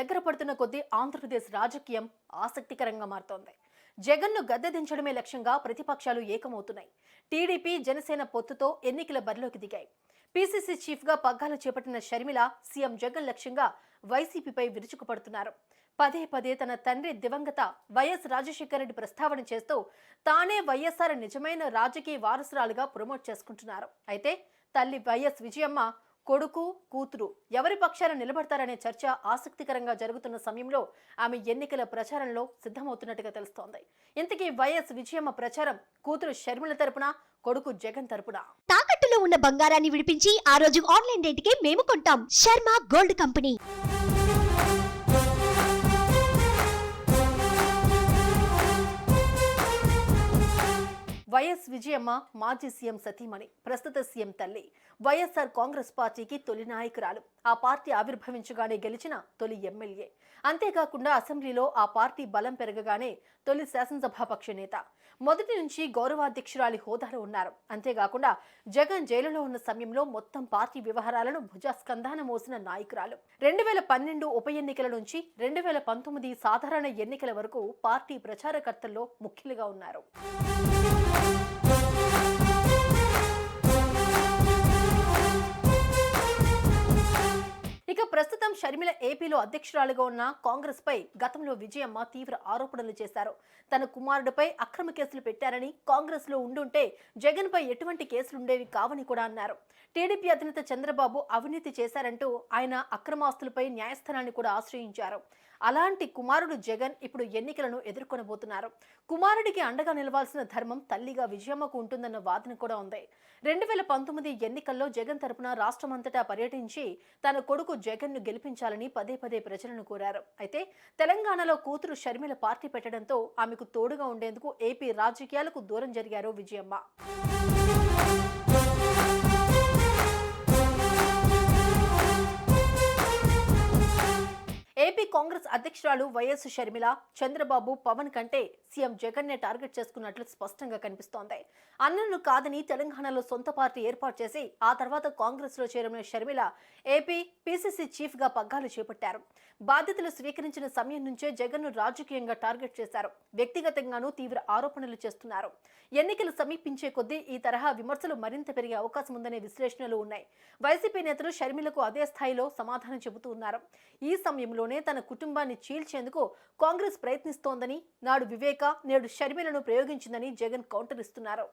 దగ్గర పడుతున్న కొద్దీ ఆంధ్రప్రదేశ్ రాజకీయం ఆసక్తికరంగా మారుతోంది. జగన్ను గద్దె దించడమే లక్ష్యంగా ప్రతిపక్షాలు ఏకమవుతున్నాయి. టీడీపీ, జనసేన పొత్తుతో ఎన్నికల బరిలోకి దిగాయి. పీసీసీ చీఫ్గా పగ్గాలు చేపట్టిన షర్మిల సీఎం జగన్ లక్ష్యంగా వైసీపీపై విరుచుకుపడుతున్నారు. పదే పదే తన తండ్రి దివంగత వైఎస్ రాజశేఖర రెడ్డి ప్రస్తావన చేస్తూ తానే వైఎస్ఆర్ నిజమైన రాజకీయ వారసురాలుగా ప్రమోట్ చేసుకుంటున్నారు. అయితే తల్లి వైఎస్ విజయమ్మ కొడుకు, కూతురు ఎవరి పక్షాన నిలబడతారనే చర్చ ఆసక్తికరంగా జరుగుతున్న సమయంలో ఆమె ఎన్నికల ప్రచారంలో సిద్ధమవుతున్నట్టుగా తెలుస్తోంది. ఇంతకీ వైఎస్ విజయమ్మ ప్రచారం కూతురు షర్మిల తరపున, కొడుకు జగన్ తరపున? తాకట్టులో ఉన్న బంగారాన్ని విడిపించి ఆ రోజు ఆన్లైన్ రేటుకే మేము కొంటాం. Sharma gold company. YS Vijayamma మాజీ సీఎం సతీమణి, ప్రస్తుత సీఎం తల్లి. వైఎస్ఆర్ కాంగ్రెస్ పార్టీకి తొలి నాయకురాలు. ఆ పార్టీ ఆవిర్భవించగానే గెలిచిన తొలి ఎమ్మెల్యే. అంతేకాకుండా అసెంబ్లీలో ఆ పార్టీ బలం పెరగగానే తొలి శాసనసభాపక్ష నేత. మొదటి నుంచి గౌరవాధ్యక్షురాలి హోదాలో ఉన్నారు. అంతేకాకుండా జగన్ జైలులో ఉన్న సమయంలో మొత్తం పార్టీ వ్యవహారాలను భుజస్కంధాన మోసిన నాయకురాలు. 2012 ఉప ఎన్నికల నుంచి 2019 సాధారణ ఎన్నికల వరకు పార్టీ ప్రచారకర్తల్లో ముఖ్యులుగా ఉన్నారు. ఇక ప్రస్తుతం షర్మిల ఏపీలో అధ్యక్షురాలుగా ఉన్న కాంగ్రెస్ పై గతంలో విజయమ్మ తీవ్ర ఆరోపణలు చేశారు. తన కుమారుడిపై అక్రమ కేసులు పెట్టారని, కాంగ్రెస్ లో ఉండుంటే జగన్ పై ఎటువంటి కేసులుండేవి కావని కూడా అన్నారు. టీడీపీ అధినేత చంద్రబాబు అవినీతి చేశారంటూ ఆయన అక్రమాస్తులపై న్యాయస్థానాన్ని కూడా ఆశ్రయించారు. అలాంటి కుమారుడు జగన్ ఇప్పుడు ఎన్నికలను ఎదుర్కొనబోతున్నారు. కుమారుడికి అండగా నిలవాల్సిన ధర్మం తల్లిగా విజయమ్మకు ఉంటుందన్న వాదన కూడా ఉంది. 2019 ఎన్నికల్లో జగన్ తరపున రాష్ట్రమంతటా పర్యటించి తన కొడుకు జగన్ ను గెలిపించాలని పదే పదే ప్రజలను కోరారు. అయితే తెలంగాణలో కూతురు షర్మిల పార్టీ పెట్టడంతో ఆమెకు తోడుగా ఉండేందుకు ఏపీ రాజకీయాలకు దూరం జరిగారు విజయమ్మ. ఏపీ కాంగ్రెస్ అధ్యక్షురాలు వైఎస్ షర్మిల చంద్రబాబు, పవన్ కంటే సీఎం జగన్ నే టార్గెట్ చేసుకున్నట్లు స్పష్టంగా కనిపిస్తోంది. అన్నను కాదని తెలంగాణలో సొంత పార్టీ ఏర్పాటు చేసి ఆ తర్వాత కాంగ్రెస్ లో చేరిన షర్మిల ఏపీ పీసీసీ చీఫ్ గా పగ్గాలు చేపట్టారు. బాధ్యతలు స్వీకరించిన సమయం నుంచే జగన్ ను రాజకీయంగా టార్గెట్ చేశారు. వ్యక్తిగతంగానూ తీవ్ర ఆరోపణలు చేస్తున్నారు. ఎన్నికలు సమీపించే కొద్దీ ఈ తరహా విమర్శలు మరింత పెరిగే అవకాశం ఉందనే విశ్లేషణలు ఉన్నాయి. వైసీపీ నేతలు షర్మిలకు అదే స్థాయిలో సమాధానం చెబుతూ ఉన్నారు. ఈ సమయంలోనే తన కుటుంబాన్ని చీల్చేందుకు కాంగ్రెస్ ప్రయత్నిస్తోందని, నాడు వివేక, నేడు షర్మిలను ప్రయోగించిందని జగన్ కౌంటర్ ఇస్తున్నారు.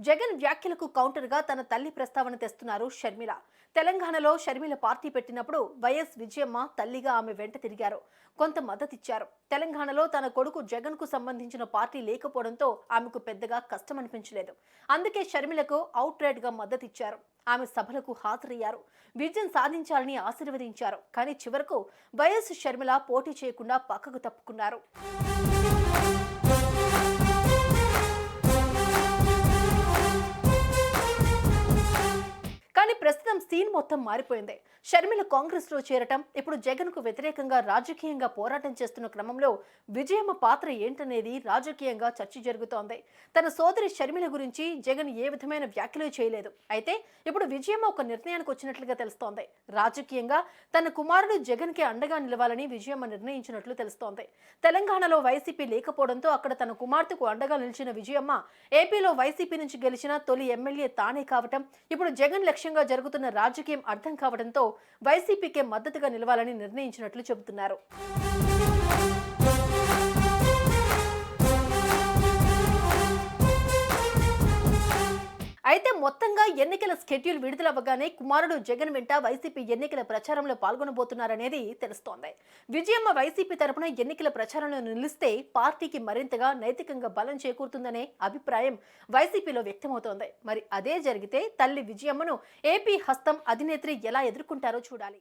జగన్ వ్యాఖ్యలకు కౌంటర్ గా తన తల్లి ప్రస్తావన తెస్తున్నారు షర్మిల. తెలంగాణలో షర్మిల పార్టీ పెట్టినప్పుడు వైఎస్ విజయమ్మ తల్లిగా ఆమె వెంట తిరిగారు, కొంత మద్దతిచ్చారు. తెలంగాణలో తన కొడుకు జగన్ కు సంబంధించిన పార్టీ లేకపోవడంతో ఆమెకు పెద్దగా కష్టం అనిపించలేదు. అందుకే షర్మిలకు అవుట్ రైట్ గా మద్దతిచ్చారు. ఆమె సభలకు హాజరయ్యారు, విజయం సాధించాలని ఆశీర్వదించారు. కానీ చివరకు వైఎస్ షర్మిల పోటీ చేయకుండా పక్కకు తప్పుకున్నారు. కానీ ప్రస్తుతం సీన్ మొత్తం మారిపోయింది. షర్మిల కాంగ్రెస్ లో చేరటం, ఇప్పుడు జగన్ కు వ్యతిరేకంగా రాజకీయంగా పోరాటం చేస్తున్న క్రమంలో విజయమ్మ పాత్ర ఏంటనేది రాజకీయంగా చర్చ జరుగుతోంది. తన సోదరి షర్మిల గురించి జగన్ ఏ విధమైన వ్యాఖ్యలు చేయలేదు. అయితే ఇప్పుడు విజయమ్మ ఒక నిర్ణయానికి వచ్చినట్లుగా తెలుస్తోంది. రాజకీయంగా తన కుమారుడు జగన్ కి అండగా నిలవాలని విజయమ్మ నిర్ణయించినట్లు తెలుస్తోంది. తెలంగాణలో వైసీపీ లేకపోవడంతో అక్కడ తన కుమార్తెకు అండగా నిలిచిన విజయమ్మ ఏపీలో వైసీపీ నుంచి గెలిచిన తొలి ఎమ్మెల్యే తానే కావటం, ఇప్పుడు జగన్ లక్ష్యంగా జరుగుతున్న రాజకీయం అర్థం కావడంతో వైసీపీకే మద్దతుగా నిలవాలని నిర్ణయించినట్లు చెబుతున్నారు. అయితే మొత్తంగా ఎన్నికల స్కెడ్యూల్ విడుదలవ్వగానే కుమారుడు జగన్ వెంట వైసీపీ ఎన్నికల ప్రచారంలో పాల్గొనబోతున్నారనేది తెలుస్తోంది. విజయమ్మ వైసీపీ తరపున ఎన్నికల ప్రచారంలో నిలిస్తే పార్టీకి మరింతగా నైతికంగా బలం చేకూరుతుందనే అభిప్రాయం వైసీపీలో వ్యక్తమవుతోంది. మరి అదే జరిగితే తల్లి విజయమ్మను ఏపీ హస్తం అధినేత్రి ఎలా ఎదుర్కొంటారో చూడాలి.